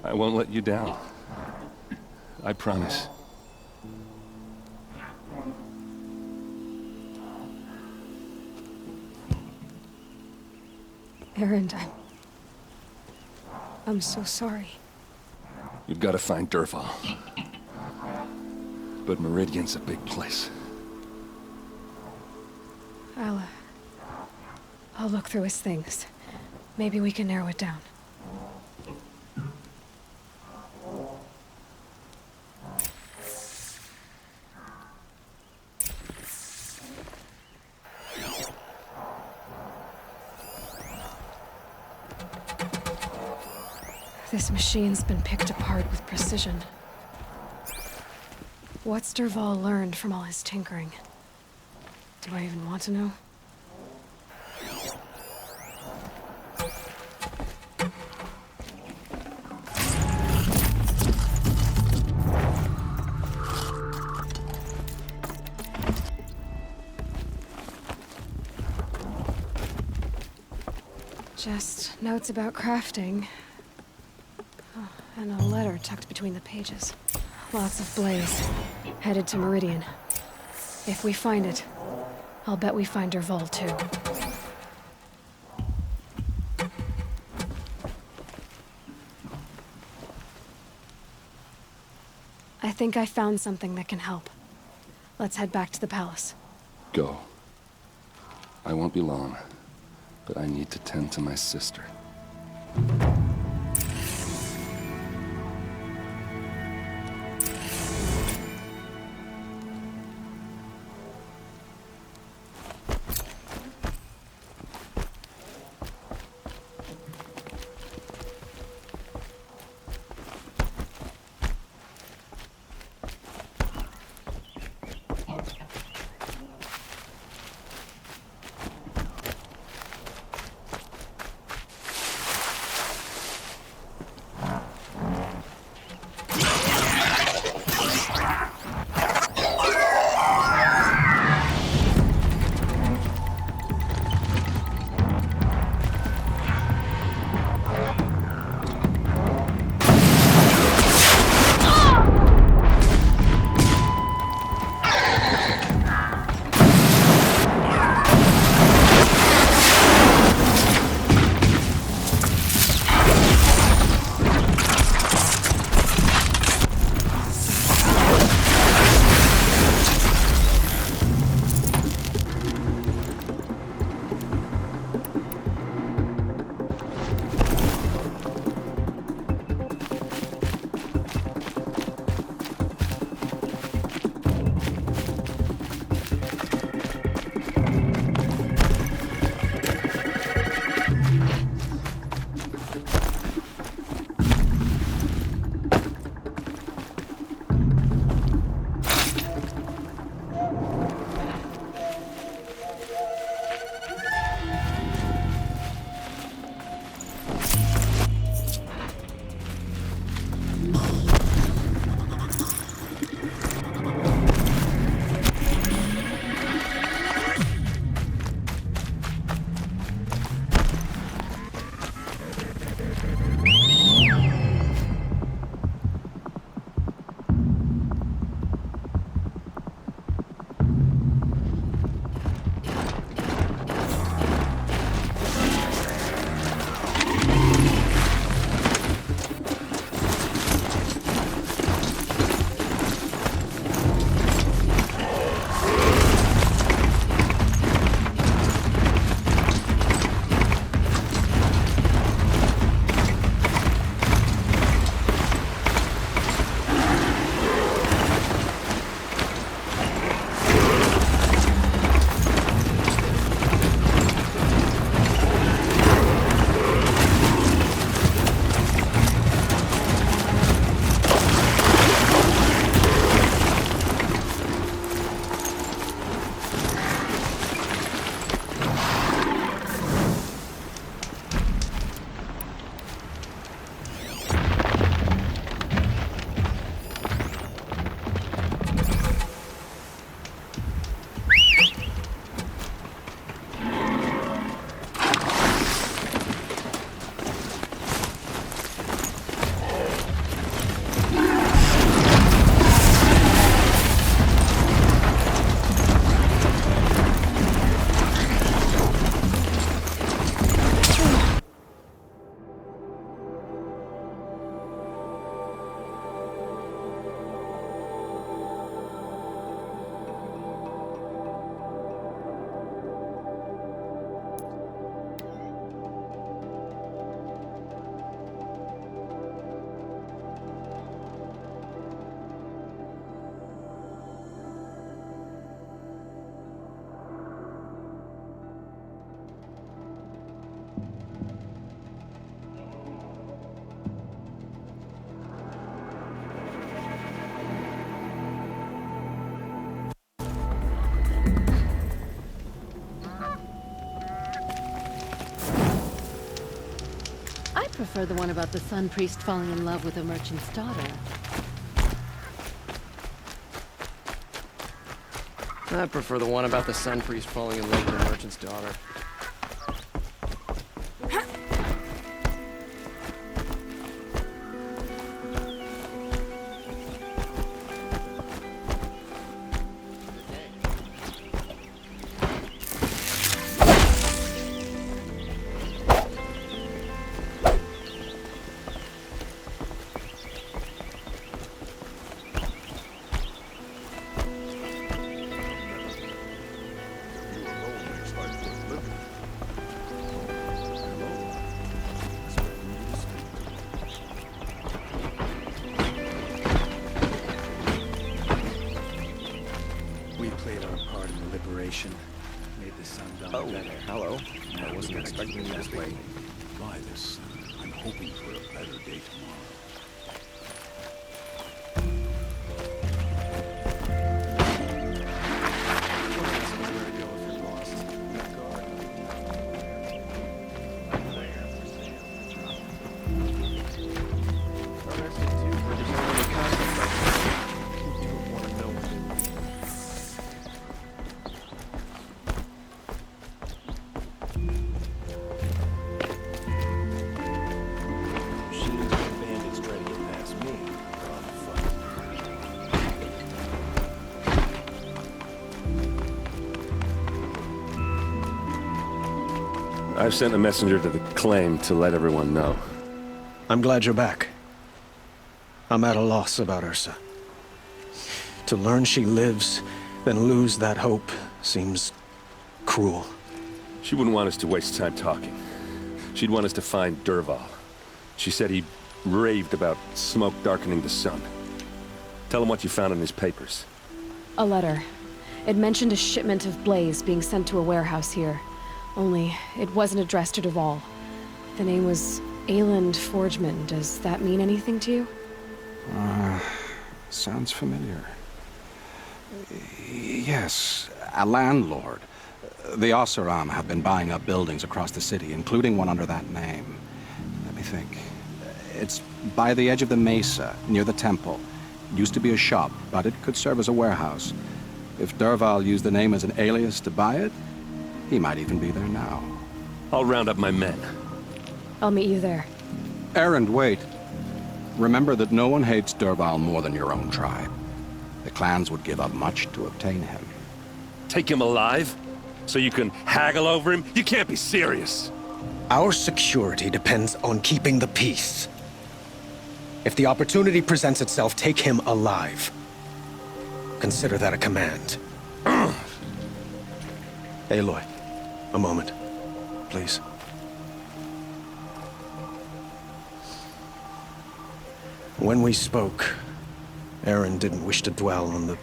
I won't let you down. I promise. Aaron, I'm so sorry. You've got to find Derval. But Meridian's a big place. I'll look through his things. Maybe we can narrow it down. This machine's been picked apart with precision. What's Derval learned from all his tinkering? Do I even want to know? Just notes about crafting. Oh, and a letter tucked between the pages. Lots of blaze. Headed to Meridian. If we find it, I'll bet we find Derval too. I think I found something that can help. Let's head back to the palace. Go. I won't be long, but I need to tend to my sister. Prefer the one about the sun priest falling in love with a merchant's daughter. I prefer the one about the sun priest falling in love with a merchant's daughter. Made the sun down Oh, hello. I wasn't expecting you this late. by this sun. I'm hoping for a better day tomorrow. I've sent a messenger to the claim to let everyone know. I'm glad you're back. I'm at a loss about Ursa. To learn she lives, then lose that hope, seems cruel. She wouldn't want us to waste time talking. She'd want us to find Dervahl. She said he raved about smoke darkening the sun. Tell him what you found in his papers. A letter. It mentioned a shipment of blaze being sent to a warehouse here. Only, it wasn't addressed to Dervahl. The name was Ayland Forgeman. Does that mean anything to you? Sounds familiar. Yes, a landlord. The Oseram have been buying up buildings across the city, including one under that name. Let me think. It's by the edge of the mesa, near the temple. Used to be a shop, but it could serve as a warehouse. If Dervahl used the name as an alias to buy it, he might even be there now. I'll round up my men. I'll meet you there. Erend, wait. Remember that no one hates Dervahl more than your own tribe. The clans would give up much to obtain him. Take him alive? So you can haggle over him? You can't be serious. Our security depends on keeping the peace. If the opportunity presents itself, take him alive. Consider that a command. Aloy, a moment, please. When we spoke, Aaron didn't wish to dwell on the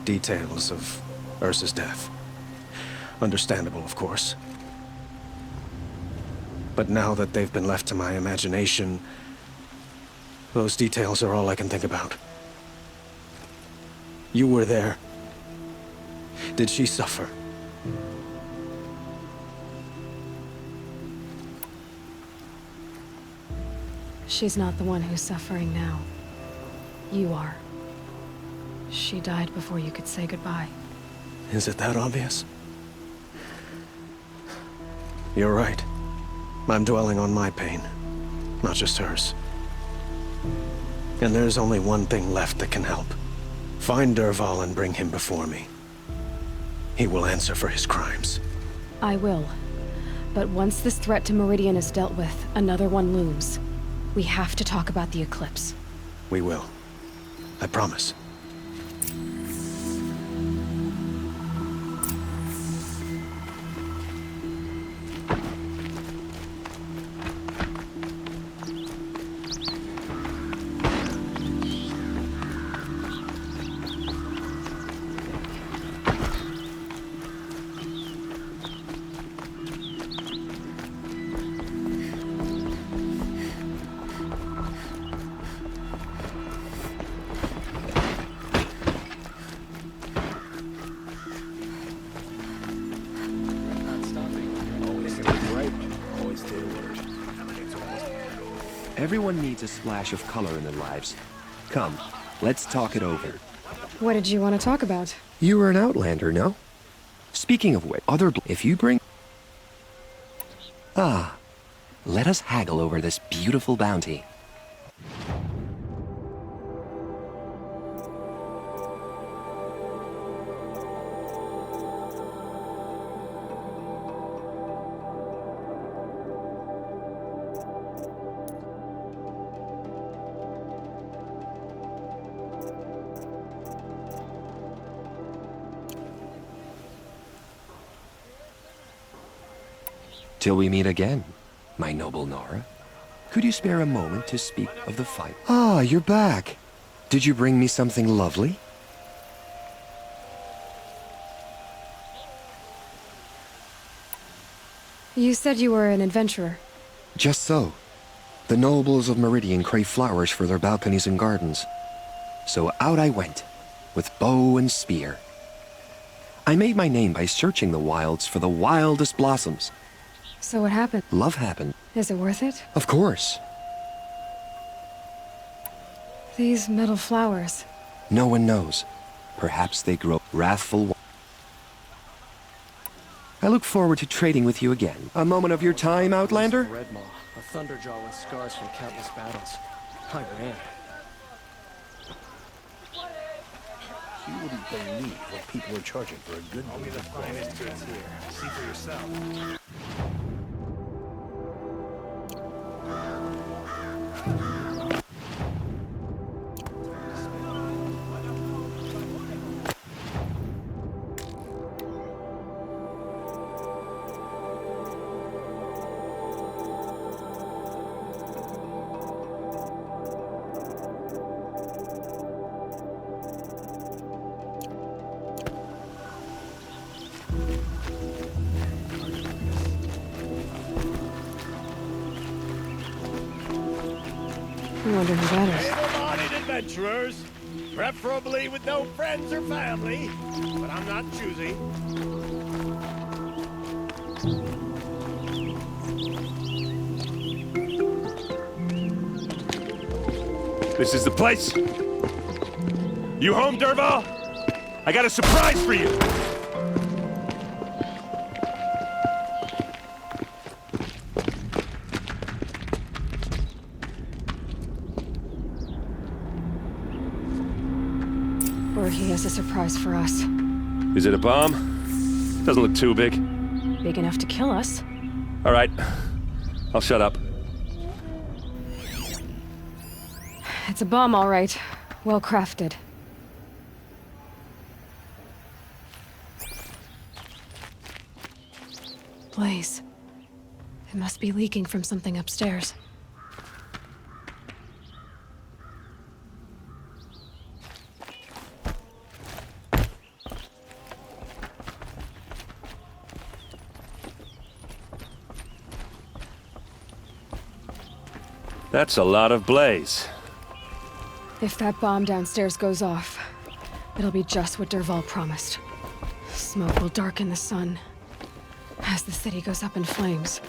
details of Ursa's death. Understandable, of course. But now that they've been left to my imagination, those details are all I can think about. You were there. Did she suffer? She's not the one who's suffering now. You are. She died before you could say goodbye. Is it that obvious? You're right. I'm dwelling on my pain, not just hers. And there's only one thing left that can help. Find Dervahl and bring him before me. He will answer for his crimes. I will. But once this threat to Meridian is dealt with, another one looms. We have to talk about the eclipse. We will. I promise. Everyone needs a splash of color in their lives. Come, let's talk it over. What did you want to talk about? You were an outlander, no? Speaking of which, if you bring... Ah, let us haggle over this beautiful bounty. Till we meet again, my noble Nora. Could you spare a moment to speak of the fight? Ah, you're back. Did you bring me something lovely? You said you were an adventurer. Just so. The nobles of Meridian crave flowers for their balconies and gardens. So out I went, with bow and spear. I made my name by searching the wilds for the wildest blossoms. So what happened? Love happened. Is it worth it? Of course. These metal flowers. No one knows. Perhaps they grow wrathful. I look forward to trading with you again. A moment of your time, Outlander? Red Maw, a thunderjaw with scars from countless battles. I ran. You wouldn't believe what people are charging for a good movie. Only the finest goods here. See for yourself. I wonder who that is. Able-bodied adventurers, preferably with no friends or family, but I'm not choosy. This is the place. You home, Dervahl? I got a surprise for you. Or he has a surprise for us. Is it a bomb? Doesn't look too big. Big enough to kill us. All right. I'll shut up. It's a bomb, all right. Well crafted. Blaze. It must be leaking from something upstairs. That's a lot of blaze. If that bomb downstairs goes off, it'll be just what Dervahl promised. Smoke will darken the sun as the city goes up in flames.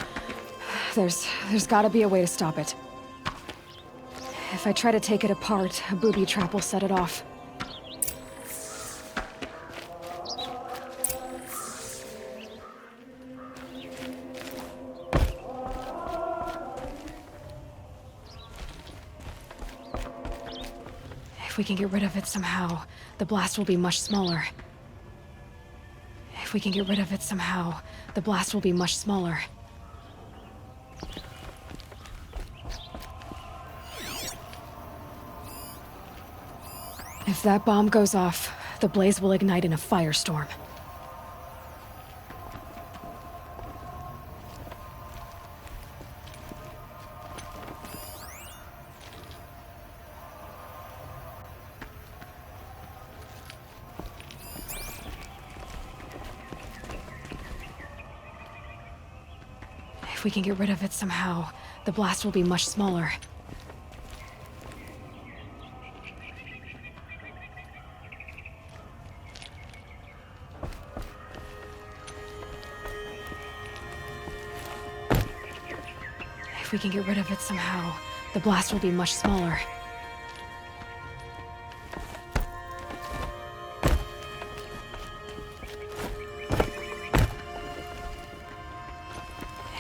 There's gotta be a way to stop it. If I try to take it apart, a booby trap will set it off. If we can get rid of it somehow, the blast will be much smaller. If we can get rid of it somehow, the blast will be much smaller. If that bomb goes off, the blaze will ignite in a firestorm. If we can get rid of it somehow, the blast will be much smaller. If we can get rid of it somehow, the blast will be much smaller.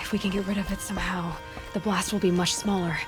If we can get rid of it somehow, the blast will be much smaller.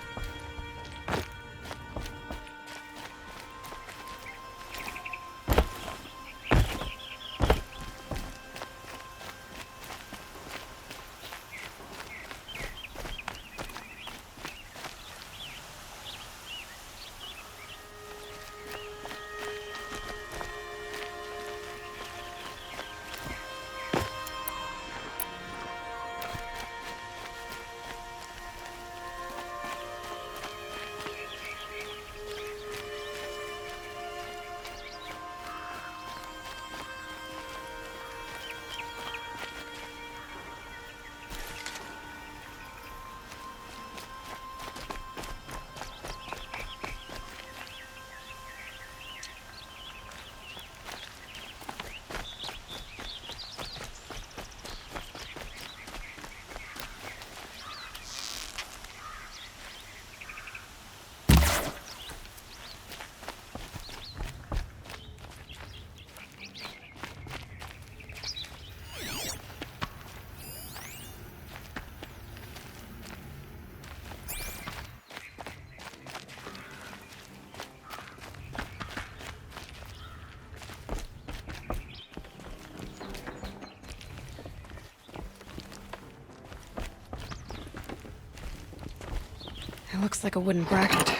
It looks like a wooden bracket.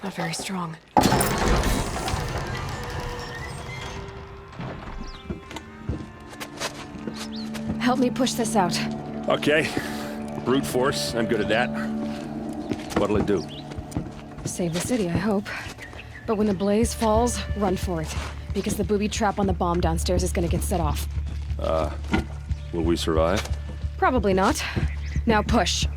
Not very strong. Help me push this out. Okay. Brute force, I'm good at that. What'll it do? Save the city, I hope. But when the blaze falls, run for it. Because the booby trap on the bomb downstairs is gonna get set off. Will we survive? Probably not. Now push.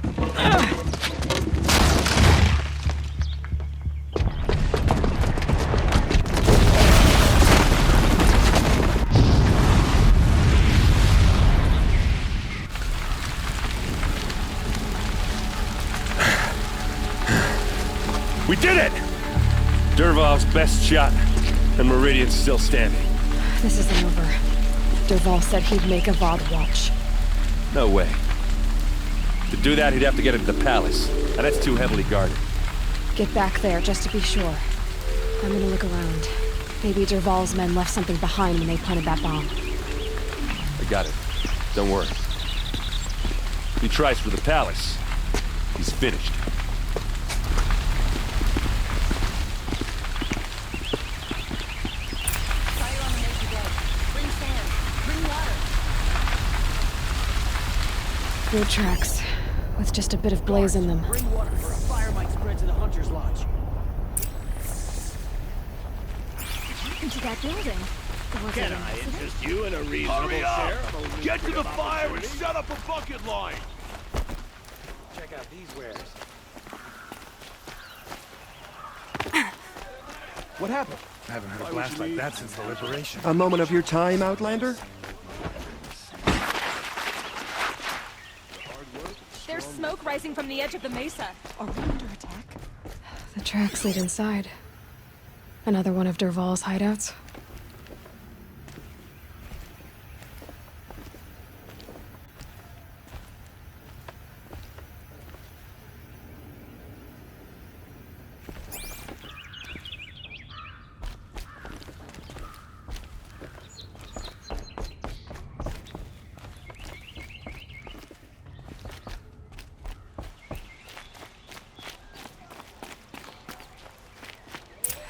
We did it! Dervahl's best shot, and Meridian's still standing. This isn't over. Dervahl said he'd make a VOD watch. No way. To do that, he'd have to get into the palace, and that's too heavily guarded. Get back there, just to be sure. I'm gonna look around. Maybe Dervahl's men left something behind when they planted that bomb. I got it. Don't worry. If he tries for the palace, he's finished. Road tracks, with just a bit of blaze in them. Bring water for a fire might spread to the Hunter's Lodge. Into that building. Can I interest you in a reasonable share of a Get to the lucrative fire and opportunity? set up a bucket line! Check out these wares. What happened? I haven't heard a blast like that since the liberation. A moment of your time, Outlander? There's smoke rising from the edge of the mesa. Are we under attack? The tracks lead inside. Another one of Dervahl's hideouts.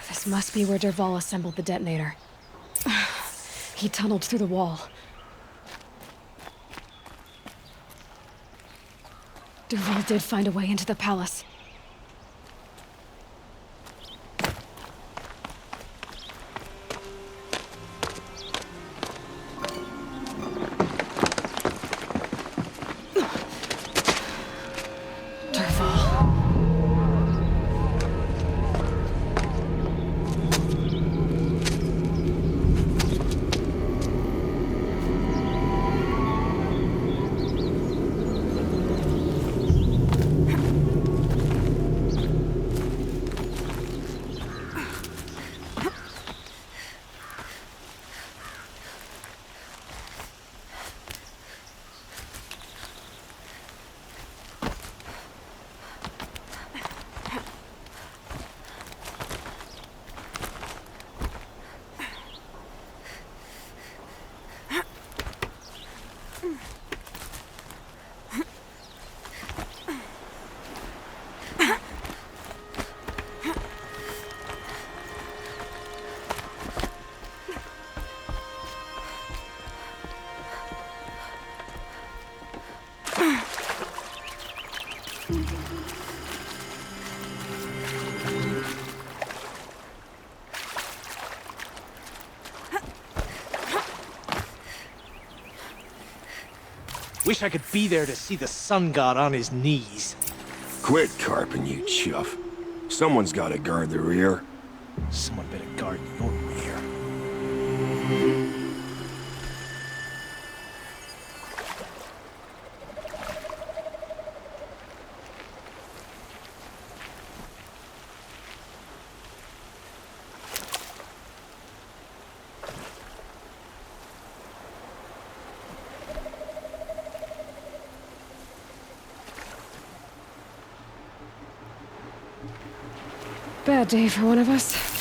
This must be where Dervahl assembled the detonator. He tunneled through the wall. Dervahl did find a way into the palace. Wish I could be there to see the sun god on his knees. Quit carping, you chuff. Someone's gotta guard the rear. Someone better guard your rear. Bad day for one of us.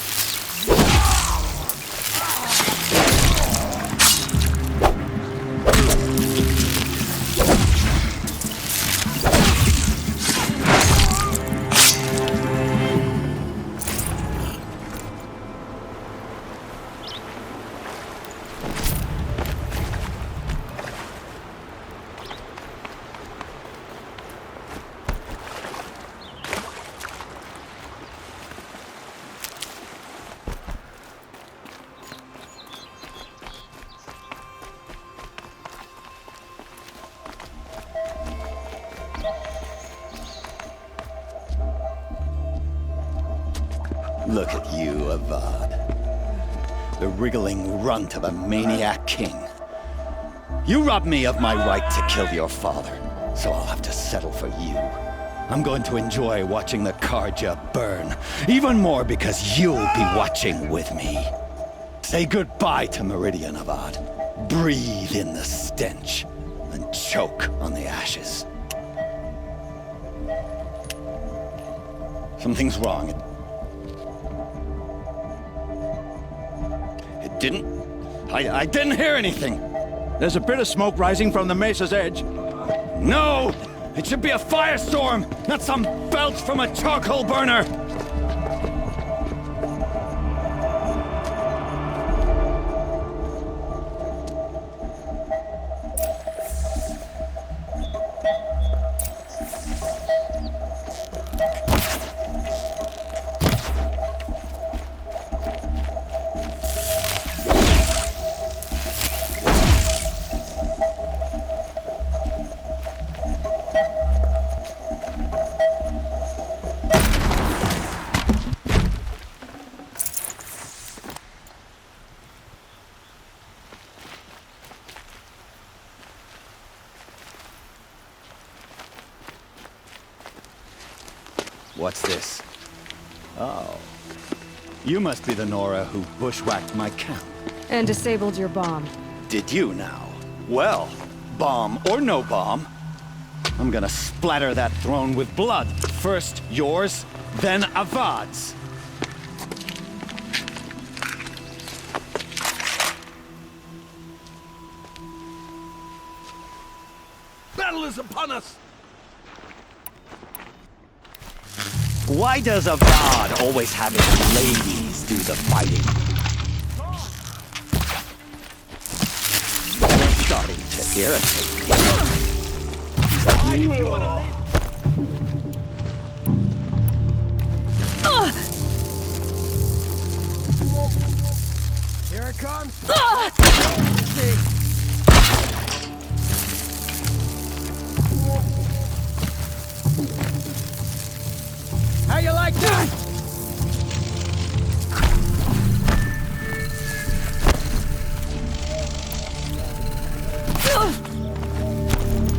Look at you, Avad. The wriggling runt of a maniac king. You robbed me of my right to kill your father, so I'll have to settle for you. I'm going to enjoy watching the Karja burn, even more because you'll be watching with me. Say goodbye to Meridian, Avad. Breathe in the stench, and choke on the ashes. Something's wrong. It didn't... I didn't hear anything. There's a bit of smoke rising from the mesa's edge. No! It should be a firestorm, not some belch from a charcoal burner! What's this? Oh. You must be the Nora who bushwhacked my camp. And disabled your bomb. Did you now? Well, bomb or no bomb, I'm gonna splatter that throne with blood. First yours, then Avad's. Battle is upon us! Why does Avad always have his ladies do the fighting? I'm starting to irritate Here it comes! How you like that?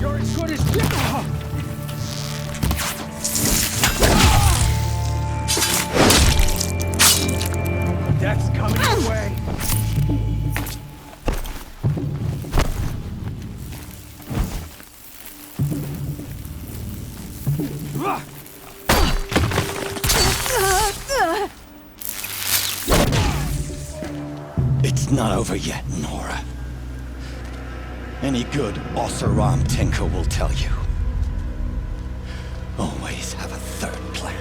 You're as good as Death's coming your way. It's not over yet, Nora. Any good Oseram tinker will tell you. Always have a third plan.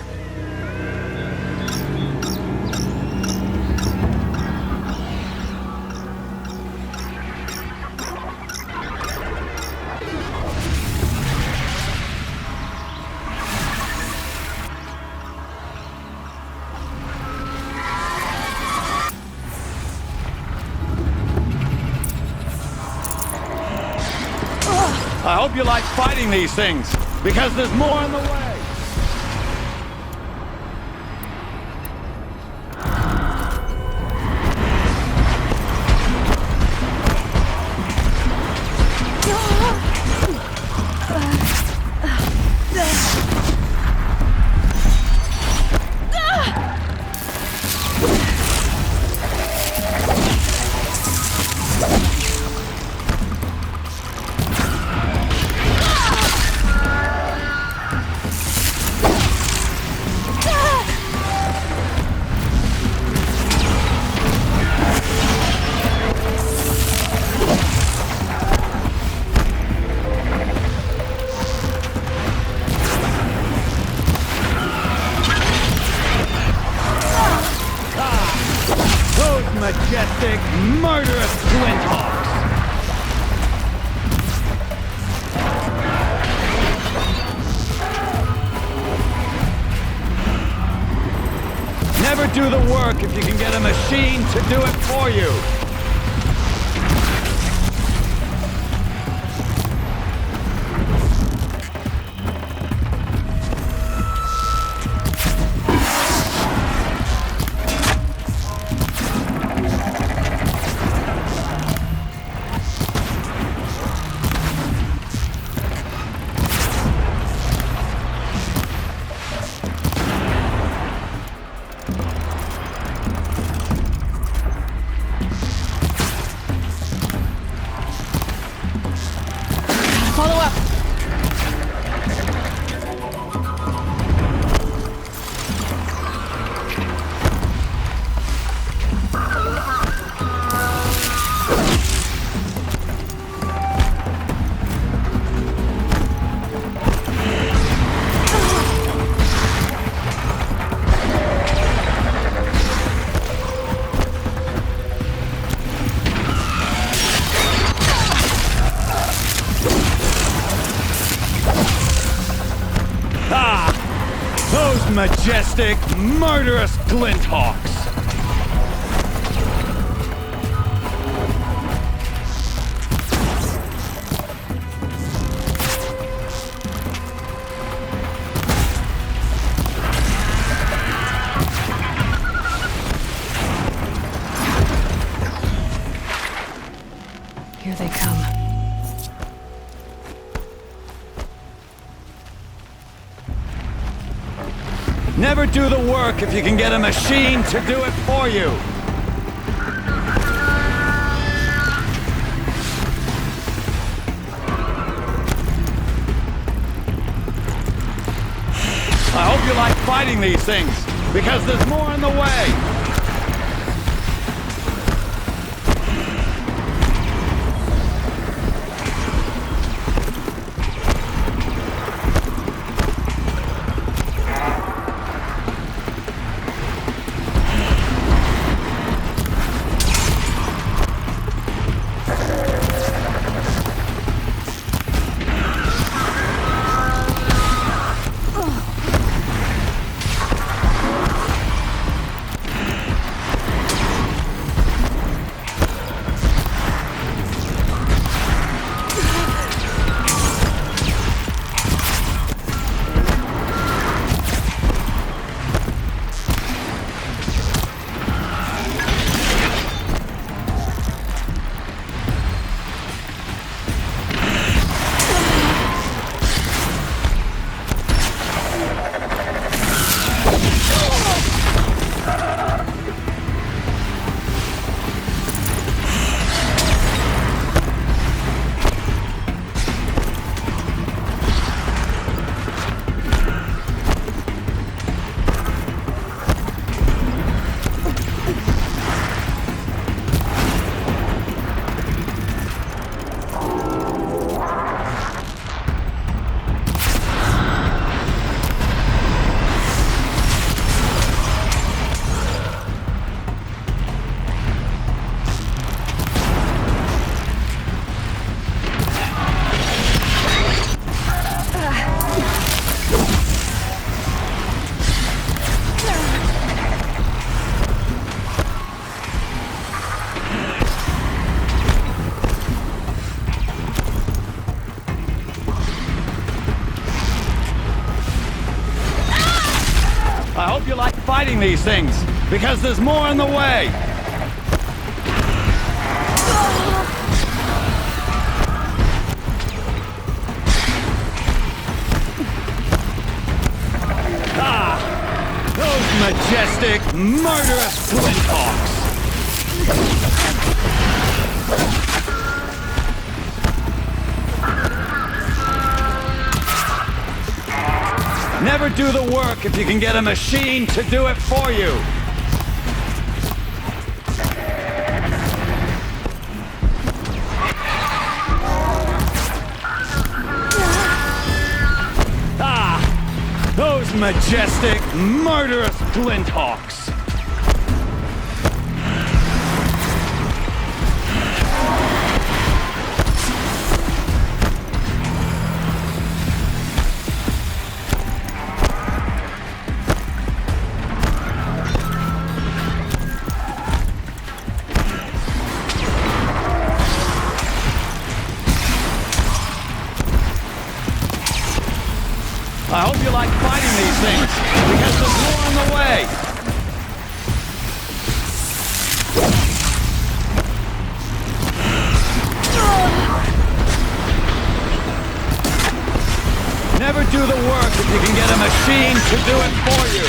I hope you like fighting these things, because there's more on the way. Majestic, murderous Glinthawks! Never do the work if you can get a machine to do it for you! Follow up! Those majestic, murderous Glinthawks! Here they come. Never do the work if you can get a machine to do it for you! I hope you like fighting these things, because there's more on the way! I hope you like fighting these things, because there's more on the way! Ah! Those majestic, murderous flinthawks! Never do the work if you can get a machine to do it for you. Ah! Those majestic, murderous flinthawks. I hope you like fighting these things, because there's more on the way! Never do the work if you can get a machine to do it for you!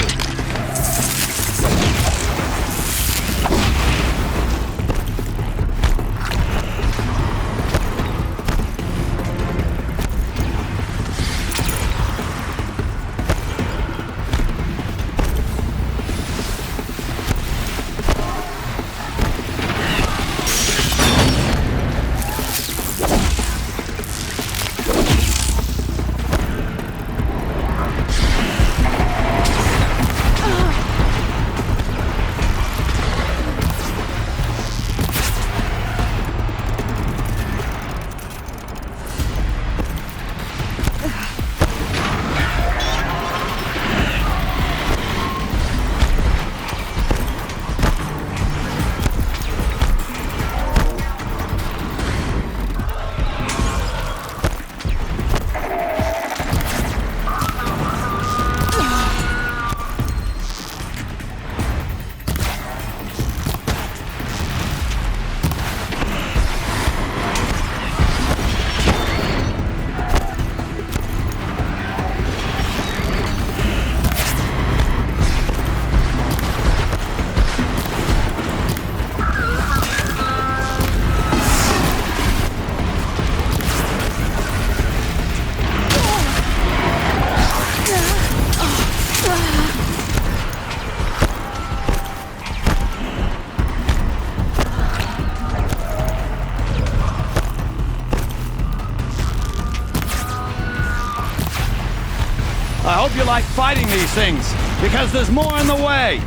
I hope you like fighting these things, because there's more on the way!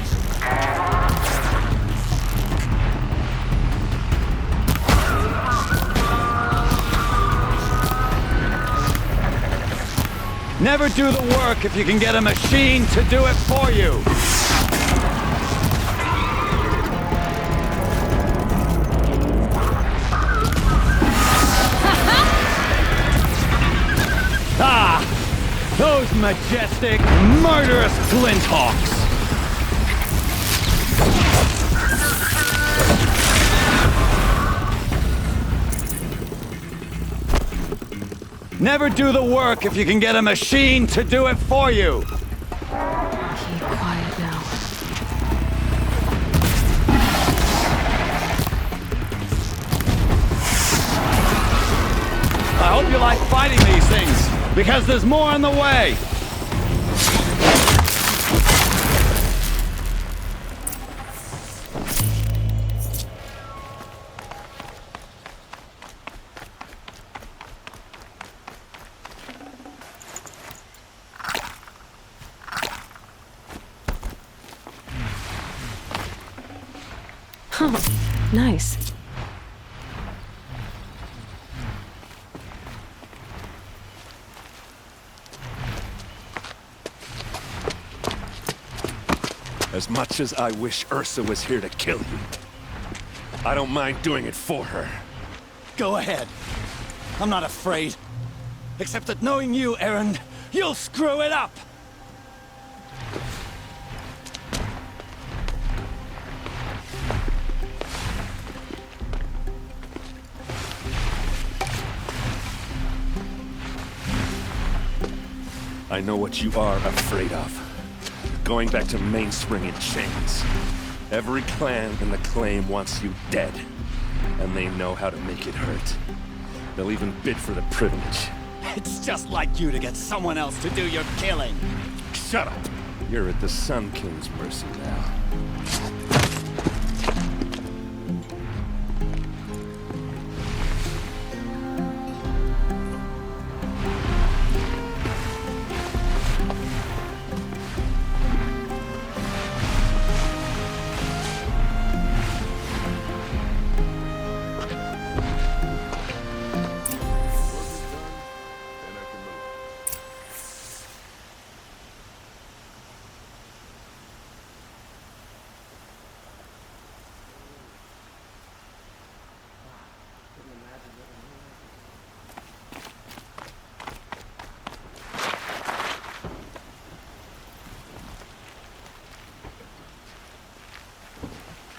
Never do the work if you can get a machine to do it for you! Ah! Those majestic, murderous flinthawks! Never do the work if you can get a machine to do it for you! Keep quiet now. I hope you like fighting these things, because there's more on the way! Oh, nice. As much as I wish Ursa was here to kill you, I don't mind doing it for her. Go ahead. I'm not afraid. Except that knowing you, Erend, you'll screw it up! I know what you are afraid of. Going back to Mainspring in chains. Every clan in the claim wants you dead. And they know how to make it hurt. They'll even bid for the privilege. It's just like you to get someone else to do your killing. Shut up! You're at the Sun King's mercy now.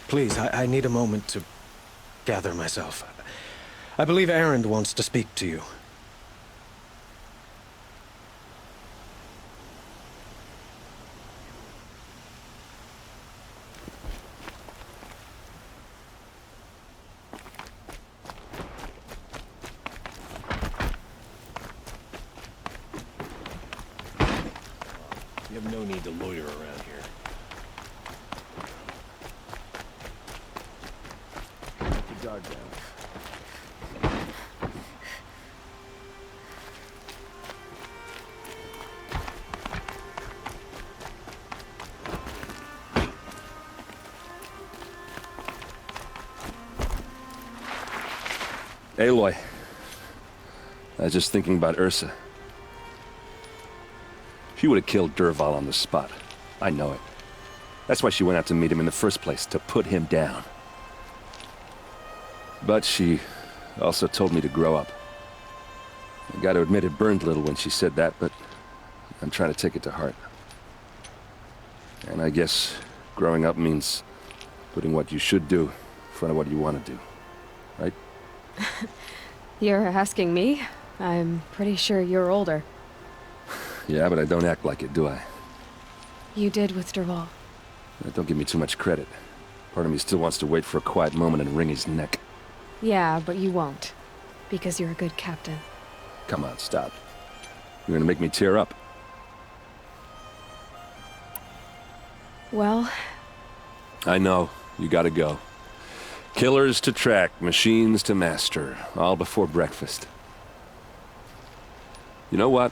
Please, I need a moment to gather myself. I believe Erend wants to speak to you. You have no need to loiter around here. Keep your guard down. Aloy. I was just thinking about Ursa. She would have killed Dervahl on the spot. I know it. That's why she went out to meet him in the first place, to put him down. But she also told me to grow up. I gotta admit it burned a little when she said that, but I'm trying to take it to heart. And I guess growing up means putting what you should do in front of what you want to do. Right? You're asking me? I'm pretty sure you're older. Yeah, but I don't act like it, do I? You did with Dervahl. Don't give me too much credit. Part of me still wants to wait for a quiet moment and wring his neck. Yeah, but you won't. Because you're a good captain. Come on, stop. You're gonna make me tear up. Well... I know. You gotta go. Killers to track, machines to master. All before breakfast. You know what?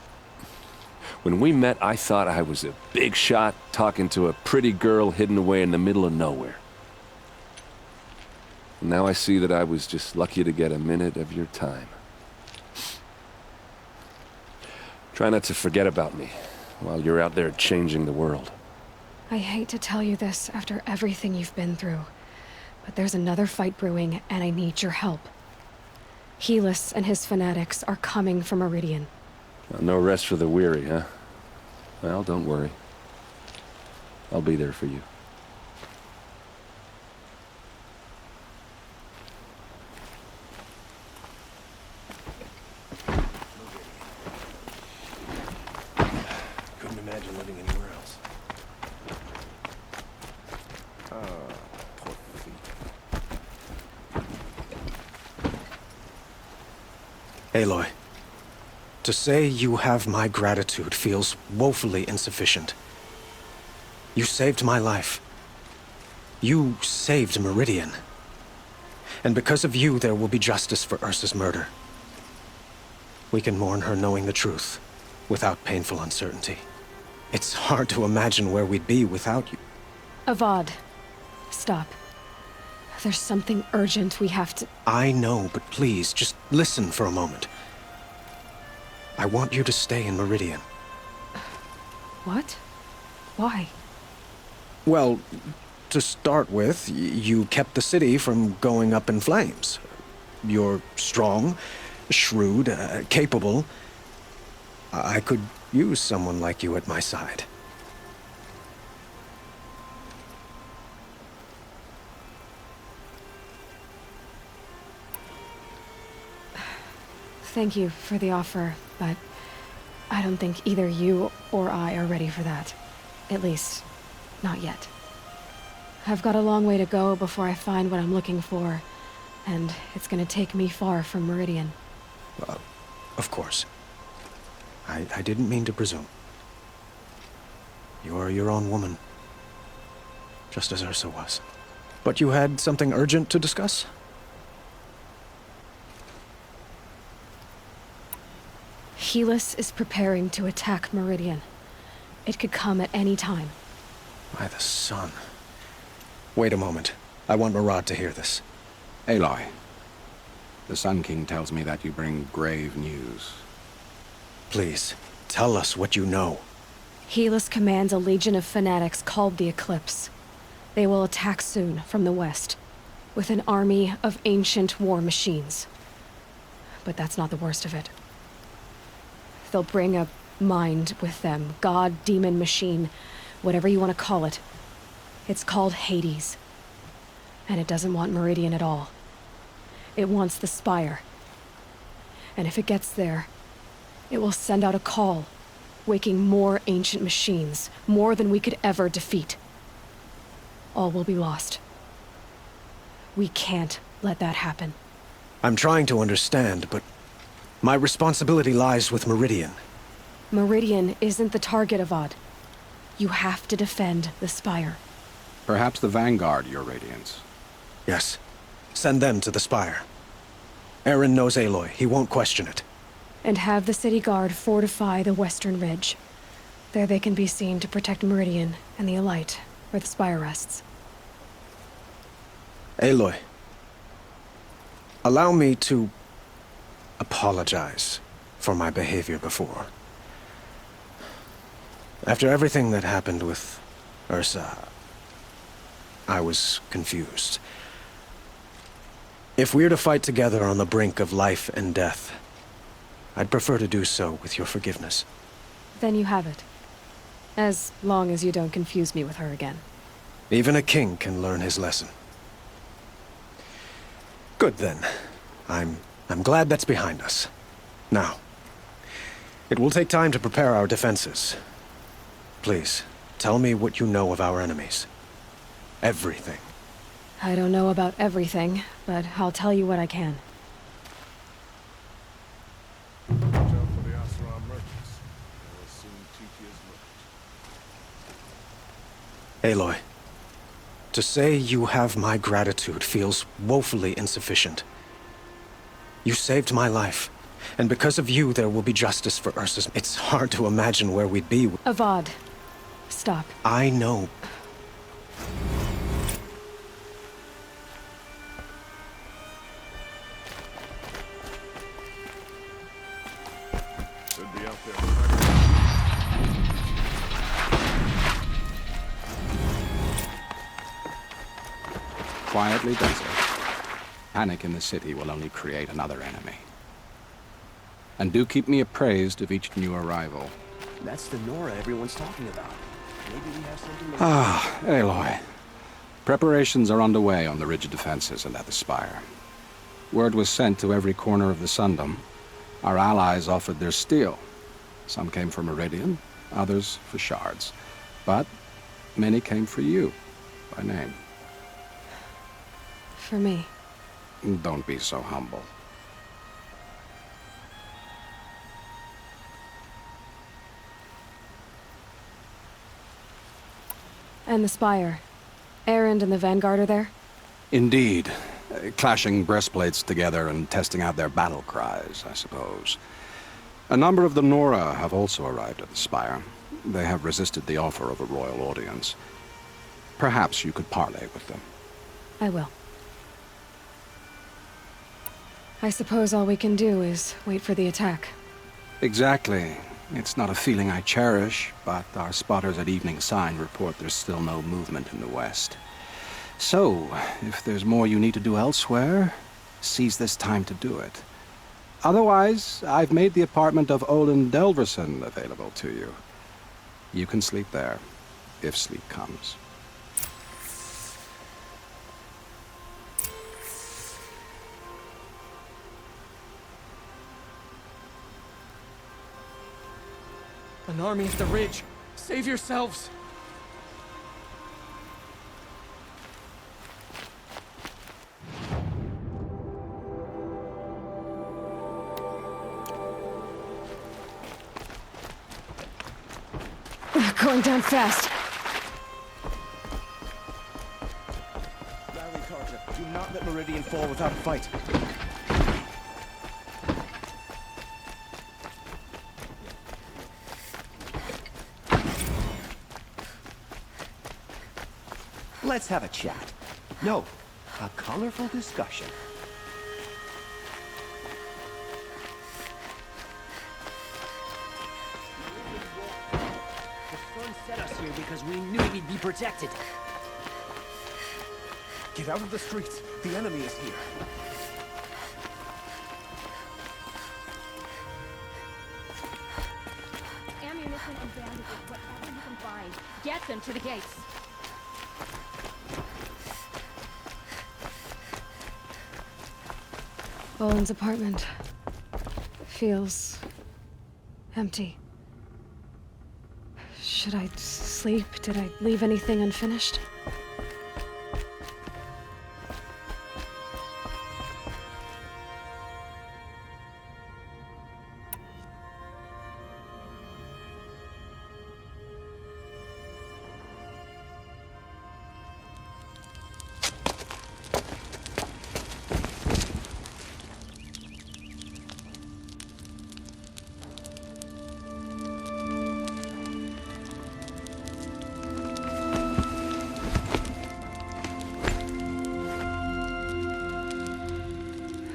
When we met, I thought I was a big shot talking to a pretty girl hidden away in the middle of nowhere. Now I see that I was just lucky to get a minute of your time. Try not to forget about me while you're out there changing the world. I hate to tell you this after everything you've been through, but there's another fight brewing, and I need your help. Helis and his fanatics are coming for Meridian. No rest for the weary, huh? Well, don't worry. I'll be there for you. Couldn't imagine living anywhere else. Poor feet. Aloy. To say you have my gratitude feels woefully insufficient. You saved my life. You saved Meridian. And because of you, there will be justice for Ursa's murder. We can mourn her knowing the truth, without painful uncertainty. It's hard to imagine where we'd be without you. Avad, stop. There's something urgent we have to... I know, but please, just listen for a moment. I want you to stay in Meridian. What? Why? Well, to start with, you kept the city from going up in flames. You're strong, shrewd, capable. I could use someone like you at my side. Thank you for the offer, but I don't think either you or I are ready for that. At least, not yet. I've got a long way to go before I find what I'm looking for, and it's gonna take me far from Meridian. Of course. I didn't mean to presume. You're your own woman. Just as Ursa was. But you had something urgent to discuss? Helis is preparing to attack Meridian. It could come at any time. By the sun. Wait a moment. I want Murad to hear this. Aloy, the Sun King tells me that you bring grave news. Please, tell us what you know. Helis commands a legion of fanatics called the Eclipse. They will attack soon from the west, with an army of ancient war machines. But that's not the worst of it. They'll bring a mind with them, god, demon, machine, whatever you want to call it. It's called Hades. And it doesn't want Meridian at all. It wants the Spire. And if it gets there, it will send out a call, waking more ancient machines, more than we could ever defeat. All will be lost. We can't let that happen. I'm trying to understand, but my responsibility lies with Meridian. Meridian isn't the target, Avad. You have to defend the Spire. Perhaps the Vanguard, Your Radiance. Yes. Send them to the Spire. Eren knows Aloy. He won't question it. And have the city guard fortify the western ridge. There they can be seen to protect Meridian and the Elite, where the Spire rests. Aloy. Allow me to apologize for my behavior before. After everything that happened with Ursa, I was confused. If we're to fight together on the brink of life and death, I'd prefer to do so with your forgiveness. Then you have it. As long as you don't confuse me with her again. Even a king can learn his lesson. Good then. I'm glad that's behind us. Now, it will take time to prepare our defenses. Please, tell me what you know of our enemies. Everything. I don't know about everything, but I'll tell you what I can. Aloy, to say you have my gratitude feels woefully insufficient. You saved my life, and because of you there will be justice for Ursa's. It's hard to imagine where we'd be. Avad, stop. I know. Should be out there. Quietly does it. Panic in the city will only create another enemy. And do keep me appraised of each new arrival. That's the Nora everyone's talking about. Maybe we have something to... Ah, Aloy. Preparations are underway on the ridge defenses and at the Spire. Word was sent to every corner of the Sundom. Our allies offered their steel. Some came for Meridian, others for shards. But many came for you, by name. For me. Don't be so humble. And the Spire. Erend and the Vanguard are there? Indeed. Clashing breastplates together and testing out their battle cries, I suppose. A number of the Nora have also arrived at the Spire. They have resisted the offer of a royal audience. Perhaps you could parley with them. I will. I suppose all we can do is wait for the attack. Exactly. It's not a feeling I cherish, but our spotters at Evening Sign report there's still no movement in the west. So, if there's more you need to do elsewhere, seize this time to do it. Otherwise, I've made the apartment of Olin Delverson available to you. You can sleep there, if sleep comes. An army at the ridge. Save yourselves. Going down fast. Rally, Carter. Do not let Meridian fall without a fight. Let's have a chat. No, a colorful discussion. The sun set us here because we knew we'd be protected. Get out of the streets. The enemy is here. Ammunition and bandages, whatever you can find. Get them to the gates. Boland's apartment feels empty. Should I sleep? Did I leave anything unfinished?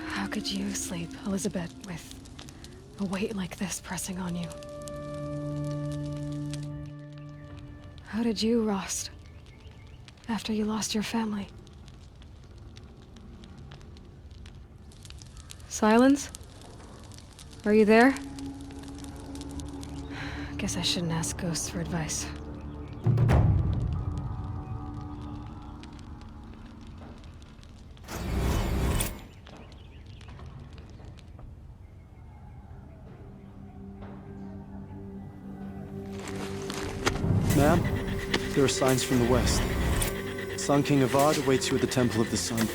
How could you sleep, Elizabeth, with a weight like this pressing on you? How did you, Rost, after you lost your family? Silence? Are you there? Guess I shouldn't ask ghosts for advice. Ma'am, there are signs from the west. Sun King Avad awaits you at the Temple of the Sun.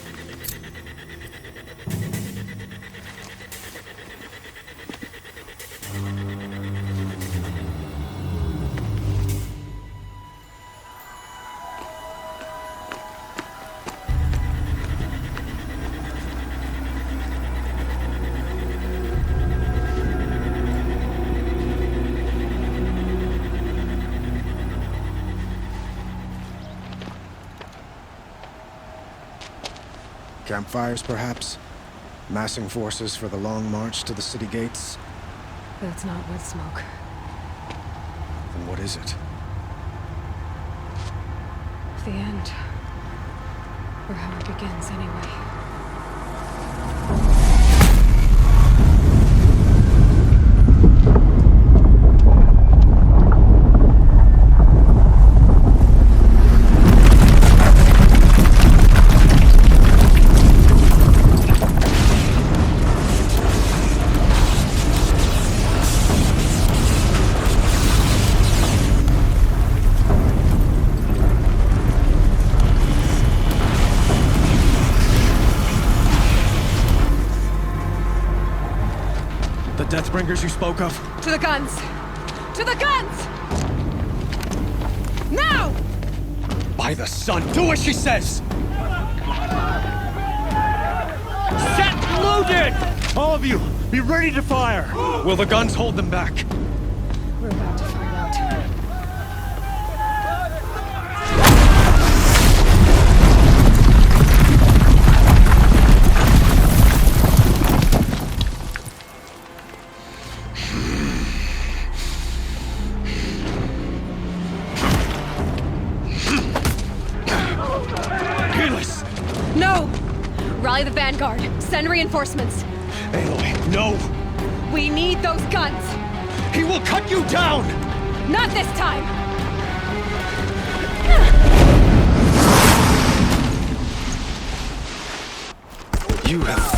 Campfires, perhaps? Massing forces for the long march to the city gates? That's not wood smoke. Then what is it? The end. Or how it begins, anyway. Deathbringers you spoke of? To the guns! To the guns! Now! By the sun, do as she says! Set loaded! All of you, be ready to fire! Will the guns hold them back? We're about to find out. No! Rally the vanguard. Send reinforcements. Aloy, no! We need those guns! He will cut you down! Not this time! You have